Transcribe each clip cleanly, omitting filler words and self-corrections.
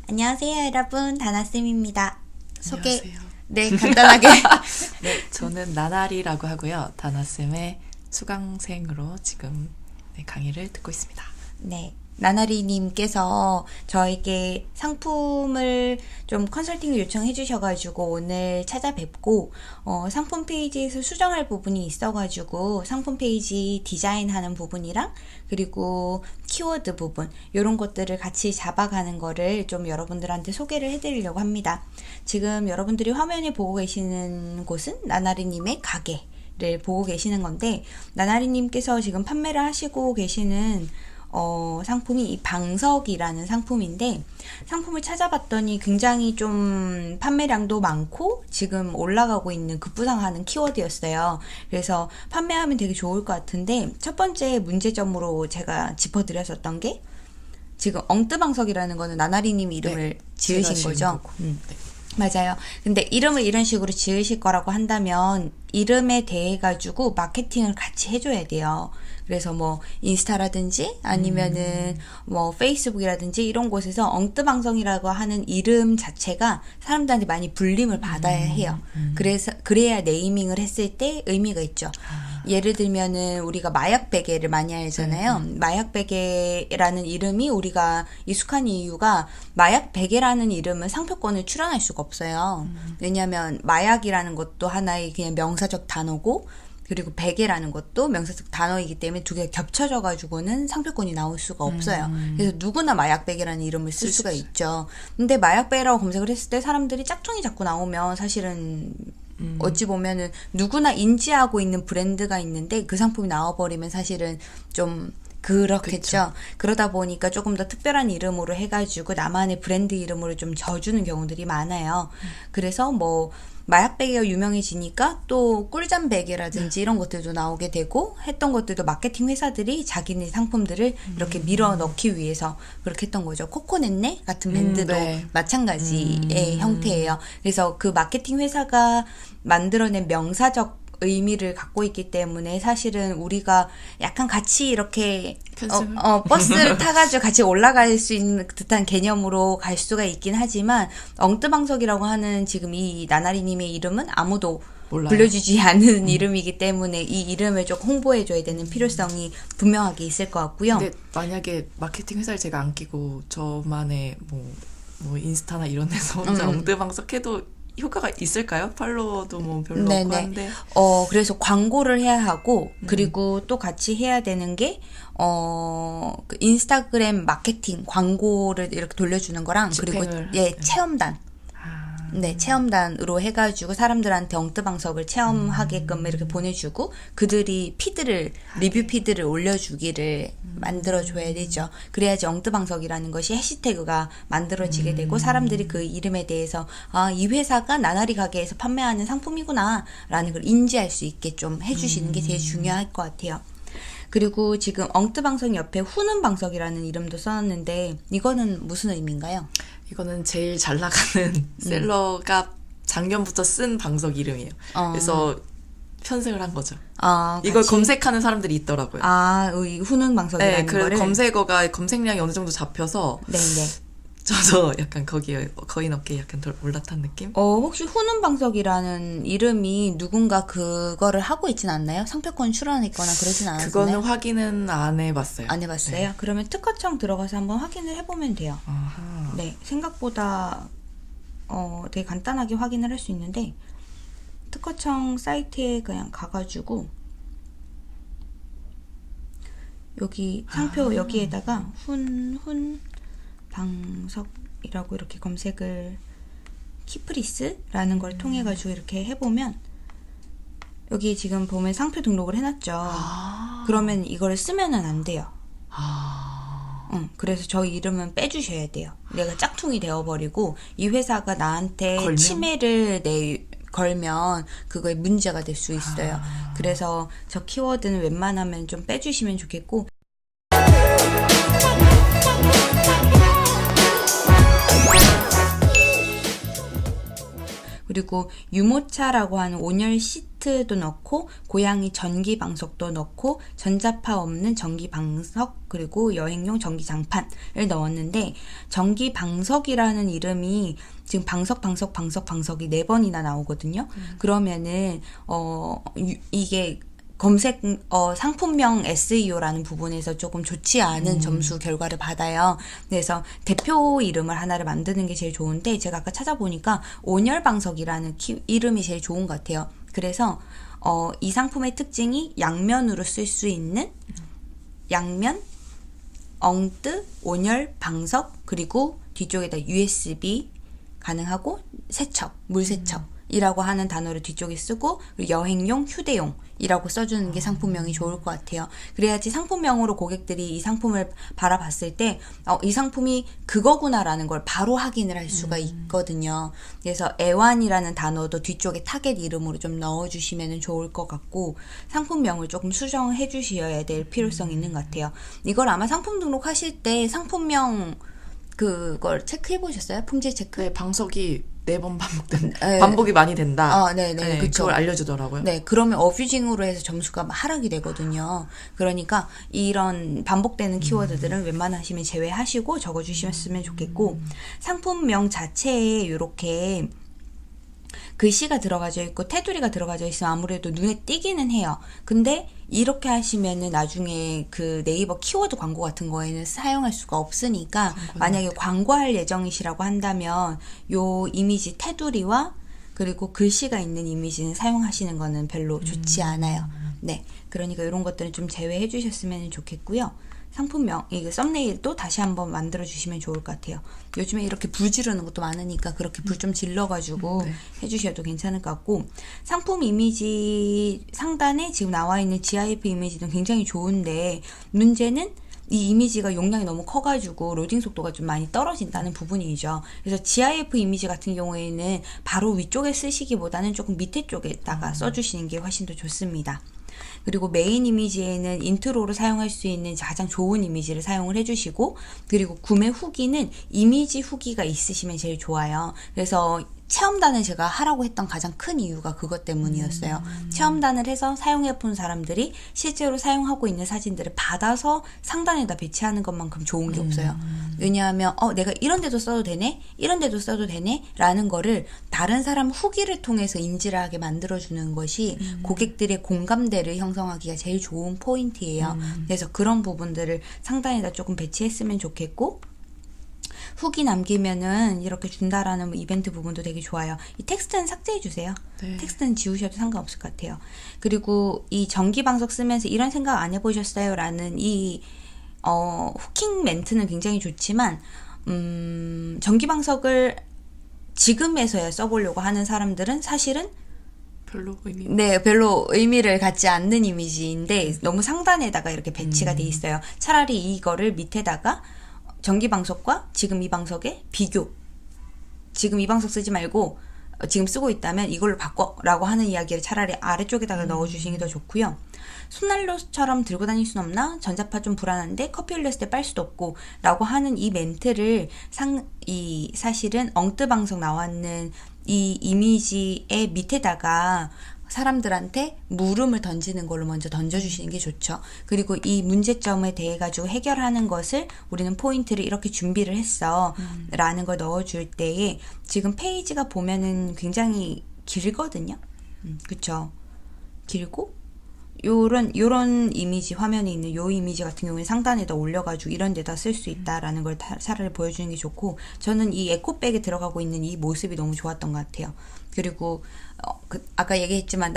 안녕하세요, 여러분. 다나쌤입니다. 소개, 안녕하세요. 네, 간단하게. 네, 저는 나나리라고 하고요. 다나쌤의 수강생으로 지금 강의를 듣고 있습니다. 네, 나나리님께서 저에게 상품을 좀 컨설팅을 요청해 주셔가지고 오늘 찾아뵙고, 상품 페이지에서 수정할 부분이 있어가지고 상품 페이지 디자인하는 부분이랑 그리고 키워드 부분, 이런 것들을 같이 잡아가는 거를 좀 여러분들한테 소개를 해드리려고 합니다. 지금 여러분들이 화면에 보고 계시는 곳은 나나리님의 가게를 보고 계시는 건데, 나나리님께서 지금 판매를 하시고 계시는 상품이 이 방석이라는 상품인데, 상품을 찾아봤더니 굉장히 좀 판매량도 많고 지금 올라가고 있는 급부상하는 키워드였어요. 그래서 판매하면 되게 좋을 것 같은데, 첫 번째 문제점으로 제가 짚어드렸었던 게, 지금 엉뜨방석이라는 거는 나나리님이 이름을 지으신 거죠? 네. 맞아요. 근데 이름을 이런 식으로 지으실 거라고 한다면 이름에 대해 가지고 마케팅을 같이 해줘야 돼요. 그래서 뭐 인스타라든지 아니면은 뭐 페이스북이라든지 이런 곳에서 엉뜨방성이라고 하는 이름 자체가 사람들한테 많이 불림을 받아야 해요. 그래야 네이밍을 했을 때 의미가 있죠. 예를 들면은 우리가 마약 베개를 많이 알잖아요. 마약 베개라는 이름이 우리가 익숙한 이유가, 마약 베개라는 이름은 상표권을 출원할 수가 없어요. 왜냐하면 마약이라는 것도 하나의 그냥 명사적 단어고, 그리고 베개라는 것도 명사적 단어이기 때문에 두 개가 겹쳐져 가지고는 상표권이 나올 수가 없어요. 그래서 누구나 마약 베개라는 이름을 쓸 수가 있죠. 근데 마약 베개라고 검색을 했을 때 사람들이 짝퉁이 자꾸 나오면 사실은 어찌 보면은 누구나 인지하고 있는 브랜드가 있는데 그 상품이 나와버리면 사실은 좀 그렇겠죠. 그쵸. 그러다 보니까 조금 더 특별한 이름으로 해가지고 나만의 브랜드 이름으로 좀 져주는 경우들이 많아요. 그래서 뭐 마약 베개가 유명해지니까 또 꿀잠 베개라든지 이런 것들도 나오게 되고 했던 것들도 마케팅 회사들이 자기네 상품들을 이렇게 밀어 넣기 위해서 그렇게 했던 거죠. 코코넷네 같은 밴드도 마찬가지의 형태예요. 그래서 그 마케팅 회사가 만들어낸 명사적 의미를 갖고 있기 때문에 사실은 우리가 약간 같이 이렇게 버스를 타가지고 같이 올라갈 수 있는 듯한 개념으로 갈 수가 있긴 하지만, 엉뜨방석이라고 하는 지금 이 나나리님의 이름은 아무도 몰라요. 불려주지 않은 이름이기 때문에 이 이름을 좀 홍보해줘야 되는 필요성이 분명하게 있을 것 같고요. 근데 만약에 마케팅 회사를 제가 안 끼고 저만의 뭐 인스타나 이런 데서 혼자 엉뜨방석해도 효과가 있을까요? 팔로워도 뭐 별로 없고 한데. 그래서 광고를 해야 하고, 그리고 또 같이 해야 되는 게, 그 인스타그램 마케팅 광고를 이렇게 돌려주는 거랑, 그리고, 체험단. 네, 체험단으로 해가지고 사람들한테 엉뜨방석을 체험하게끔 이렇게 보내주고, 그들이 리뷰 피드를 올려주기를 만들어줘야 되죠. 그래야지 엉뜨방석이라는 것이 해시태그가 만들어지게 되고, 사람들이 그 이름에 대해서, 이 회사가 나나리 가게에서 판매하는 상품이구나, 라는 걸 인지할 수 있게 좀 해주시는 게 제일 중요할 것 같아요. 그리고 지금 엉뜨방석 옆에 후는방석이라는 이름도 써놨는데, 이거는 무슨 의미인가요? 이거는 제일 잘 나가는 셀러가 작년부터 쓴 방석 이름이에요. 그래서 편승을 한 거죠. 이걸 검색하는 사람들이 있더라고요. 이 후는 방석이라는 그 거를? 검색어가 검색량이 어느 정도 잡혀서 네네. 저도 약간 거기에 거인업계에 약간 덜 올라탄 느낌? 혹시 후는 방석이라는 이름이 누군가 그거를 하고 있진 않나요? 상표권 출원했거나 그러진 않았나요? 그거는 확인은 안 해봤어요. 안 해봤어요? 네. 그러면 특허청 들어가서 한번 확인을 해보면 돼요. 아하. 네, 생각보다 되게 간단하게 확인을 할 수 있는데, 특허청 사이트에 그냥 가가지고 여기 상표 여기에다가 훈 방석이라고 이렇게 검색을, 키프리스라는 걸 통해 가지고 이렇게 해보면, 여기 지금 보면 상표 등록을 해놨죠. 그러면 이거를 쓰면은 안 돼요. 그래서 저희 이름은 빼주셔야 돼요. 내가 짝퉁이 되어버리고 이 회사가 나한테 침해를 걸면 그거에 문제가 될 수 있어요. 그래서 저 키워드는 웬만하면 좀 빼주시면 좋겠고, 그리고 유모차라고 하는 온열 시트도 넣고 고양이 전기 방석도 넣고 전자파 없는 전기 방석 그리고 여행용 전기 장판을 넣었는데 전기 방석이라는 이름이 지금 방석이 4번이나 나오거든요. 그러면은 이게 검색 상품명 SEO라는 부분에서 조금 좋지 않은 점수 결과를 받아요. 그래서 대표 이름을 하나를 만드는 게 제일 좋은데 제가 아까 찾아보니까 온열방석이라는 이름이 제일 좋은 것 같아요. 그래서 이 상품의 특징이 양면으로 쓸 수 있는 양면, 엉뜨, 온열, 방석 그리고 뒤쪽에다 USB 가능하고 세척, 물세척이라고 하는 단어를 뒤쪽에 쓰고 그리고 여행용, 휴대용이라고 써주는 게 상품명이 좋을 것 같아요. 그래야지 상품명으로 고객들이 이 상품을 바라봤을 때 이 상품이 그거구나라는 걸 바로 확인을 할 수가 있거든요. 그래서 애완이라는 단어도 뒤쪽에 타겟 이름으로 좀 넣어주시면 좋을 것 같고 상품명을 조금 수정해 주셔야 될 필요성이 있는 것 같아요. 이걸 아마 상품 등록하실 때 상품명 그걸 체크해 보셨어요? 품질 체크? 네, 방석이 4번 반복이 많이 된다. 네네. 그쵸. 그걸 알려주더라고요. 네, 그러면 어뷰징으로 해서 점수가 하락이 되거든요. 그러니까 이런 반복되는 키워드들은 웬만하시면 제외하시고 적어주셨으면 좋겠고 상품명 자체에 이렇게 글씨가 들어가져 있고 테두리가 들어가져 있으면 아무래도 눈에 띄기는 해요. 근데 이렇게 하시면은 나중에 그 네이버 키워드 광고 같은 거에는 사용할 수가 없으니까 만약에 광고할 예정이시라고 한다면 요 이미지 테두리와 그리고 글씨가 있는 이미지는 사용하시는 거는 별로 좋지 않아요. 네, 그러니까 이런 것들은 좀 제외해 주셨으면 좋겠고요. 상품명, 이거 썸네일도 다시 한번 만들어 주시면 좋을 것 같아요. 요즘에 이렇게 불 지르는 것도 많으니까 그렇게 불 좀 질러가지고 해주셔도 괜찮을 것 같고 상품 이미지 상단에 지금 나와 있는 GIF 이미지는 굉장히 좋은데 문제는 이 이미지가 용량이 너무 커가지고 로딩 속도가 좀 많이 떨어진다는 부분이죠. 그래서 GIF 이미지 같은 경우에는 바로 위쪽에 쓰시기보다는 조금 밑에 쪽에다가 써주시는 게 훨씬 더 좋습니다. 그리고 메인 이미지에는 인트로로 사용할 수 있는 가장 좋은 이미지를 사용을 해주시고 그리고 구매 후기는 이미지 후기가 있으시면 제일 좋아요. 그래서 체험단을 제가 하라고 했던 가장 큰 이유가 그것 때문이었어요. 체험단을 해서 사용해본 사람들이 실제로 사용하고 있는 사진들을 받아서 상단에다 배치하는 것만큼 좋은 게 없어요. 왜냐하면 내가 이런 데도 써도 되네? 이런 데도 써도 되네? 라는 거를 다른 사람 후기를 통해서 인지를 하게 만들어주는 것이 고객들의 공감대를 형성하기가 제일 좋은 포인트예요. 그래서 그런 부분들을 상단에다 조금 배치했으면 좋겠고 후기 남기면은 이렇게 준다라는 이벤트 부분도 되게 좋아요. 이 텍스트는 삭제해 주세요. 네. 텍스트는 지우셔도 상관없을 것 같아요. 그리고 이 전기방석 쓰면서 이런 생각 안 해보셨어요? 라는 이 후킹 멘트는 굉장히 좋지만 전기방석을 지금에서야 써보려고 하는 사람들은 사실은 별로 의미를 갖지 않는 이미지인데 너무 상단에다가 이렇게 배치가 돼 있어요. 차라리 이거를 밑에다가 전기방석과 지금 이 방석의 비교. 지금 이 방석 쓰지 말고 지금 쓰고 있다면 이걸로 바꿔라고 하는 이야기를 차라리 아래쪽에다가 넣어주시는 게 더 좋고요. 손난로처럼 들고 다닐 순 없나? 전자파 좀 불안한데 커피 흘렸을 때 빨 수도 없고 라고 하는 이 멘트를 사실은 엉뜨방석 나왔는 이 이미지의 밑에다가 사람들한테 물음을 던지는 걸로 먼저 던져주시는 게 좋죠. 그리고 이 문제점에 대해 가지고 해결하는 것을 우리는 포인트를 이렇게 준비를 했어 라는 걸 넣어줄 때에 지금 페이지가 보면은 굉장히 길거든요. 그쵸? 길고 요런 이미지 화면에 있는 요 이미지 같은 경우는 상단에다 올려가지고 이런 데다 쓸 수 있다라는 걸 차라리 보여주는 게 좋고 저는 이 에코백에 들어가고 있는 이 모습이 너무 좋았던 것 같아요. 그리고 아까 얘기했지만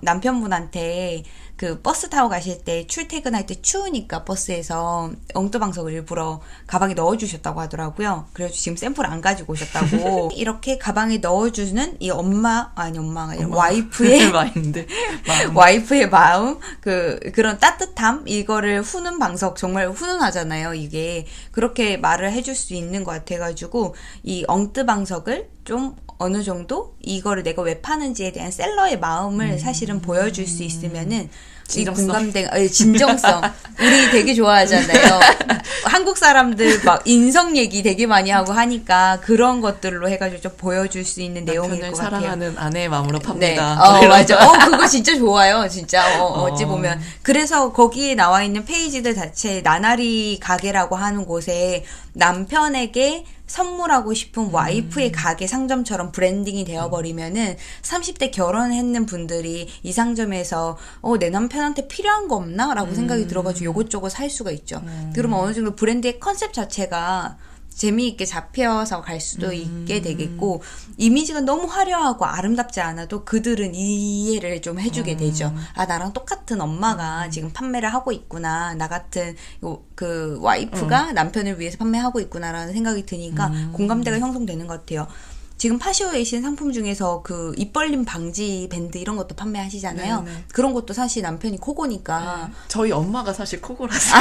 남편분한테 그 버스 타고 가실 때 출퇴근할 때 추우니까 버스에서 엉뜨방석을 일부러 가방에 넣어주셨다고 하더라고요. 그래서 지금 샘플 안 가지고 오셨다고. 이렇게 가방에 넣어주는 이 와이프의 와이프의 마음, 그런 따뜻함, 이거를 후는 방석 정말 훈훈하잖아요. 이게 그렇게 말을 해줄 수 있는 것 같아가지고 이 엉뜨방석을 좀 어느 정도 이거를 내가 왜 파는지에 대한 셀러의 마음을 사실은 보여줄 수 있으면은 진정성. 이 공감대, 진정성. 우리 되게 좋아하잖아요. 한국 사람들 막 인성 얘기 되게 많이 하고 하니까 그런 것들로 해가지고 좀 보여줄 수 있는 내용일 것 같아요. 사랑하는 아내의 마음으로 네. 팝니다. 맞아. 그거 진짜 좋아요. 진짜. 어찌 보면. 그래서 거기에 나와 있는 페이지들 자체 나나리 가게라고 하는 곳에 남편에게 선물하고 싶은 와이프의 가게 상점처럼 브랜딩이 되어버리면은 30대 결혼했는 분들이 이 상점에서 내 남편한테 필요한 거 없나? 라고 생각이 들어가지고 요것저것 살 수가 있죠. 그러면 어느 정도 브랜드의 컨셉 자체가 재미있게 잡혀서 갈 수도 있게 되겠고, 이미지가 너무 화려하고 아름답지 않아도 그들은 이해를 좀 해주게 되죠. 아, 나랑 똑같은 엄마가 지금 판매를 하고 있구나. 나 같은 그 와이프가 남편을 위해서 판매하고 있구나라는 생각이 드니까 공감대가 형성되는 것 같아요. 지금 파시오에이신 상품 중에서 그 입 벌림 방지 밴드 이런 것도 판매하시잖아요. 네네. 그런 것도 사실 남편이 코고니까. 저희 엄마가 사실 코골아서.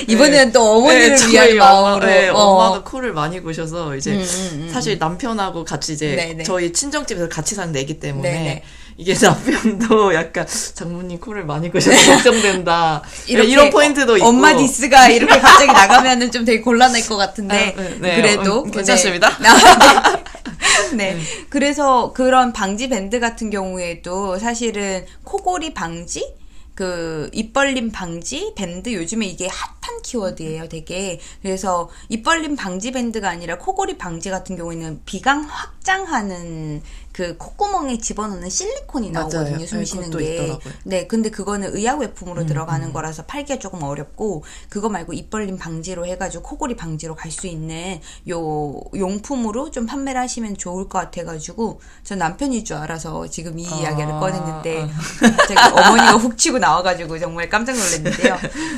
이번에는 또 어머니를 네, 위한 저희 마음으로. 엄마가 코를 많이 고셔서 이제 사실 남편하고 같이 이제 네네. 저희 친정집에서 같이 사는 애기 때문에 네네. 이게 남편도 약간 장모님 코를 많이 고셔서 걱정된다. 이렇게 이런 포인트도 있고. 엄마 디스가 이렇게 갑자기 나가면은 좀 되게 곤란할 것 같은데 네, 그래도 괜찮습니다. 네. 그래서 그런 방지 밴드 같은 경우에도 사실은 코골이 방지? 그 입 벌림 방지 밴드 요즘에 이게 핫한 키워드예요, 되게. 그래서 입 벌림 방지 밴드가 아니라 코골이 방지 같은 경우에는 비강 확장하는 그 콧구멍에 집어넣는 실리콘이 나오거든요, 맞아요. 숨 네, 쉬는 그것도 게. 있더라고요. 네, 근데 그거는 의약외품으로 들어가는 거라서 팔기가 조금 어렵고, 그거 말고 입 벌림 방지로 해가지고 코골이 방지로 갈 수 있는 요 용품으로 좀 판매를 하시면 좋을 것 같아가지고, 전 남편일 줄 알아서 지금 이 이야기를 꺼냈는데, 갑자기 어머니가 훅 치고 나와가지고 정말 깜짝 놀랐는데요.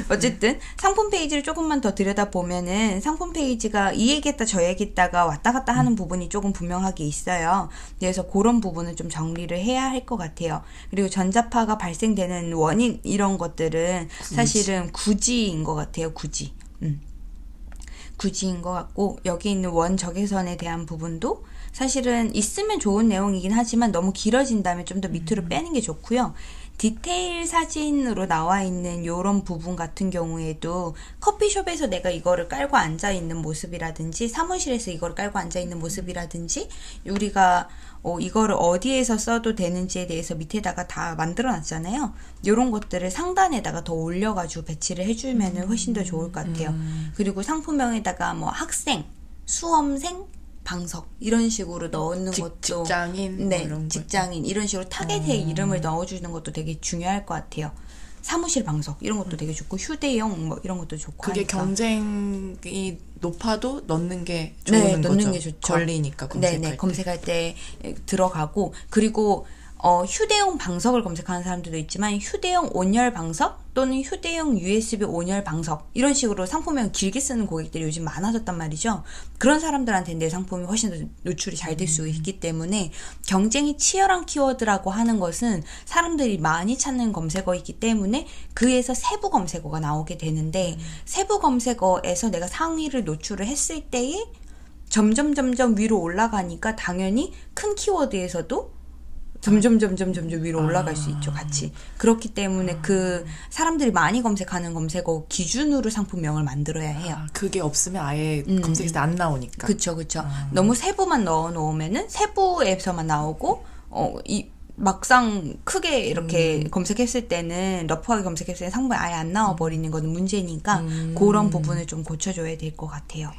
어쨌든 상품 페이지를 조금만 더 들여다보면은 상품 페이지가 이 얘기했다 저 얘기했다가 왔다 갔다 하는 부분이 조금 분명하게 있어요. 그래서 그런 부분은 좀 정리를 해야 할 것 같아요. 그리고 전자파가 발생되는 원인 이런 것들은 사실은 구지인 것 같아요. 구지인 것 같고, 여기 있는 원 적외선에 대한 부분도 사실은 있으면 좋은 내용이긴 하지만 너무 길어진다면 좀 더 밑으로 빼는 게 좋고요. 디테일 사진으로 나와 있는 요런 부분 같은 경우에도 커피숍에서 내가 이거를 깔고 앉아 있는 모습이라든지 사무실에서 이거를 깔고 앉아 있는 모습이라든지 우리가 이거를 어디에서 써도 되는지에 대해서 밑에다가 다 만들어 놨잖아요. 요런 것들을 상단에다가 더 올려가지고 배치를 해주면 훨씬 더 좋을 것 같아요. 그리고 상품명에다가 뭐 학생, 수험생, 방석 이런 식으로 넣는 것도 직장인 네, 뭐 이런 거. 직장인 이런 식으로 타겟의 이름을 넣어주는 것도 되게 중요할 것 같아요. 사무실 방석 이런 것도 되게 좋고 휴대용 뭐 이런 것도 좋고 그게 하니까. 경쟁이 높아도 넣는 게 좋은 네, 거죠. 넣는 게 좋죠. 걸리니까 검색할 네네, 때. 검색할 때 들어가고, 그리고 휴대용 방석을 검색하는 사람들도 있지만 휴대용 온열 방석 또는 휴대용 USB 온열 방석 이런 식으로 상품명 길게 쓰는 고객들이 요즘 많아졌단 말이죠. 그런 사람들한테 내 상품이 훨씬 더 노출이 잘 될 수 있기 때문에 경쟁이 치열한 키워드라고 하는 것은 사람들이 많이 찾는 검색어이기 때문에 그에서 세부 검색어가 나오게 되는데 세부 검색어에서 내가 상위를 노출을 했을 때에 점점 위로 올라가니까 당연히 큰 키워드에서도 점점 위로 올라갈 수 있죠, 같이. 그렇기 때문에 그 사람들이 많이 검색하는 검색어 기준으로 상품명을 만들어야 해요. 그게 없으면 아예 검색했을 때 안 나오니까. 그쵸. 너무 세부만 넣어 놓으면은 세부에서만 나오고, 막상 크게 이렇게 검색했을 때는, 러프하게 검색했을 때는 상품이 아예 안 나와버리는 거는 문제니까, 그런 부분을 좀 고쳐줘야 될 것 같아요.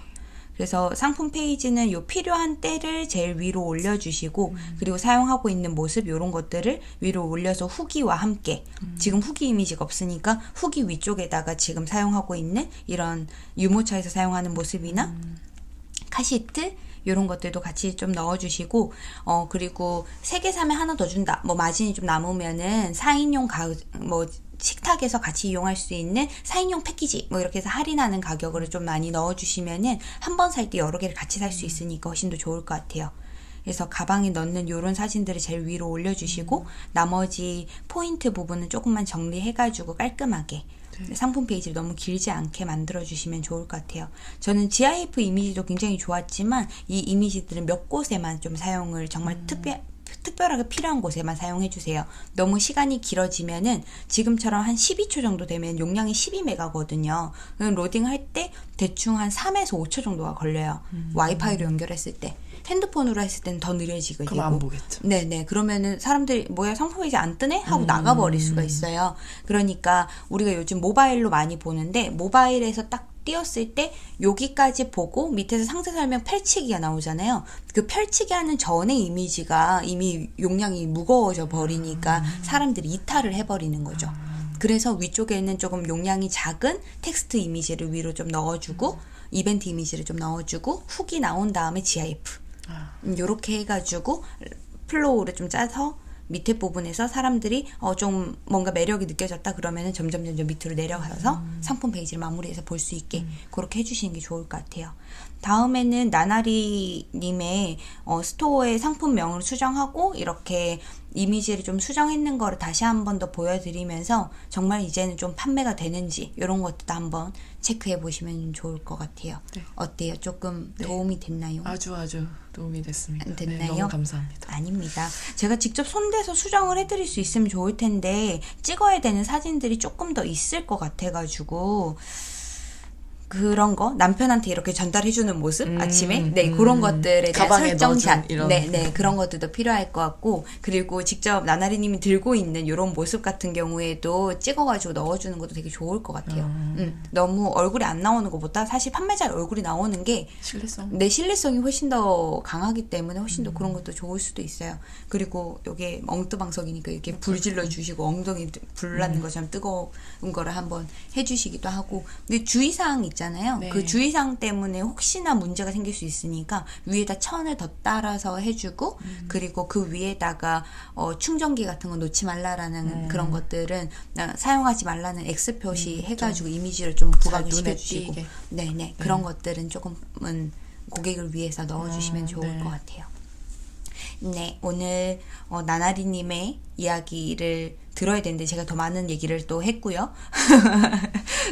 그래서 상품 페이지는 요 필요한 때를 제일 위로 올려주시고 그리고 사용하고 있는 모습 요런 것들을 위로 올려서 후기와 함께 지금 후기 이미지가 없으니까 후기 위쪽에다가 지금 사용하고 있는 이런 유모차에서 사용하는 모습이나 카시트 요런 것들도 같이 좀 넣어주시고 그리고 3개 사면 하나 더 준다. 뭐 마진이 좀 남으면은 4인용 식탁에서 같이 이용할 수 있는 4인용 패키지 뭐 이렇게 해서 할인하는 가격으로 좀 많이 넣어주시면은 한 번 살 때 여러 개를 같이 살 수 있으니까 훨씬 더 좋을 것 같아요. 그래서 가방에 넣는 요런 사진들을 제일 위로 올려주시고 나머지 포인트 부분은 조금만 정리해가지고 깔끔하게 상품 페이지를 너무 길지 않게 만들어주시면 좋을 것 같아요. 저는 GIF 이미지도 굉장히 좋았지만 이 이미지들은 몇 곳에만 좀 사용을 정말 특별하게 필요한 곳에만 사용해 주세요. 너무 시간이 길어지면은 지금처럼 한 12초 정도 되면 용량이 12메가거든요. 로딩할 때 대충 한 3에서 5초 정도가 걸려요. 와이파이로 연결했을 때. 핸드폰으로 했을 때는 더 느려지게 되고. 그럼 안 보겠죠. 네네. 그러면은 사람들이 뭐야 상품 페이지 안 뜨네? 하고 나가버릴 수가 있어요. 그러니까 우리가 요즘 모바일로 많이 보는데 모바일에서 딱 띄었을 때 여기까지 보고 밑에서 상세 설명 펼치기가 나오잖아요. 그 펼치기 하는 전의 이미지가 이미 용량이 무거워져 버리니까 사람들이 이탈을 해버리는 거죠. 그래서 위쪽에는 조금 용량이 작은 텍스트 이미지를 위로 좀 넣어주고 이벤트 이미지를 좀 넣어주고 훅이 나온 다음에 GIF 요렇게 해가지고 플로우를 좀 짜서 밑에 부분에서 사람들이 좀 뭔가 매력이 느껴졌다 그러면은 점점 밑으로 내려가서 상품 페이지를 마무리해서 볼 수 있게 그렇게 해주시는 게 좋을 것 같아요. 다음에는 나나리님의 스토어의 상품명을 수정하고 이렇게 이미지를 좀 수정했는 거를 다시 한 번 더 보여드리면서 정말 이제는 좀 판매가 되는지 이런 것도 한번 체크해 보시면 좋을 것 같아요. 네. 어때요? 조금 도움이 됐나요? 아주 도움이 됐습니다. 됐나요? 네, 너무 감사합니다. 아닙니다. 제가 직접 손대서 수정을 해드릴 수 있으면 좋을 텐데 찍어야 되는 사진들이 조금 더 있을 것 같아가지고 그런 거 남편한테 이렇게 전달해주는 모습 아침에 그런 것들에 대한 가방에 설정샷 넣어준 이런. 네 그런 것들도 필요할 것 같고 그리고 직접 나나리님이 들고 있는 이런 모습 같은 경우에도 찍어가지고 넣어주는 것도 되게 좋을 것 같아요. 너무 얼굴이 안 나오는 것보다 사실 판매자의 얼굴이 나오는 게 신뢰성. 내 신뢰성이 훨씬 더 강하기 때문에 훨씬 더 그런 것도 좋을 수도 있어요. 그리고 이게 엉뜨방석이니까 이렇게 불 질러주시고 엉덩이 불 나는 것처럼 뜨거운 거를 한번 해주시기도 하고 근데 주의사항 있잖아요. 네. 그 주의사항 때문에 혹시나 문제가 생길 수 있으니까 위에다 천을 더 따라서 해주고 그리고 그 위에다가 충전기 같은 거 놓지 말라라는 그런 것들은 사용하지 말라는 X 표시 해가지고 이미지를 좀 부각을 눈에 시켜주시고 띄게. 네네 그런 것들은 조금은 고객을 위해서 넣어주시면 좋을 네. 것 같아요. 네, 오늘 나나리님의 이야기를 들어야 되는데 제가 더 많은 얘기를 또 했고요.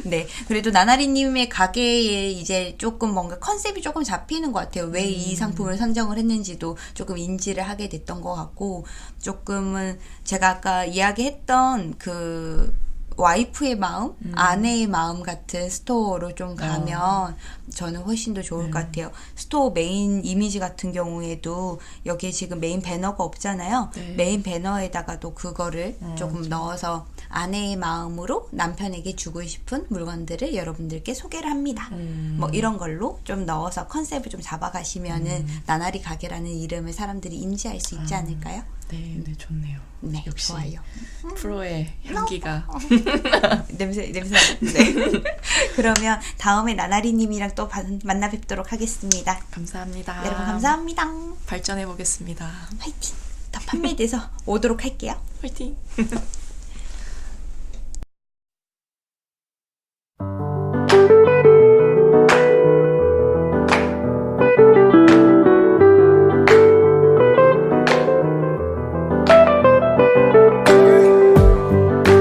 네, 그래도 나나리님의 가게에 이제 조금 뭔가 컨셉이 조금 잡히는 것 같아요. 왜 이 상품을 선정을 했는지도 조금 인지를 하게 됐던 것 같고 조금은 제가 아까 이야기했던 그 와이프의 마음, 아내의 마음 같은 스토어로 좀 가면 저는 훨씬 더 좋을 것 같아요. 스토어 메인 이미지 같은 경우에도 여기에 지금 메인 배너가 없잖아요. 네. 메인 배너에다가도 그거를 조금 넣어서 아내의 마음으로 남편에게 주고 싶은 물건들을 여러분들께 소개를 합니다. 뭐 이런 걸로 좀 넣어서 컨셉을 좀 잡아가시면은 나나리 가게라는 이름을 사람들이 인지할 수 있지 않을까요? 네, 좋네요. 네, 역시 좋아요. 프로의 향기가. 냄새. 네. 그러면 다음에 나나리님이랑 또 만나 뵙도록 하겠습니다. 감사합니다. 여러분 감사합니다. 발전해 보겠습니다. 화이팅. 더 판매돼서 오도록 할게요. 화이팅.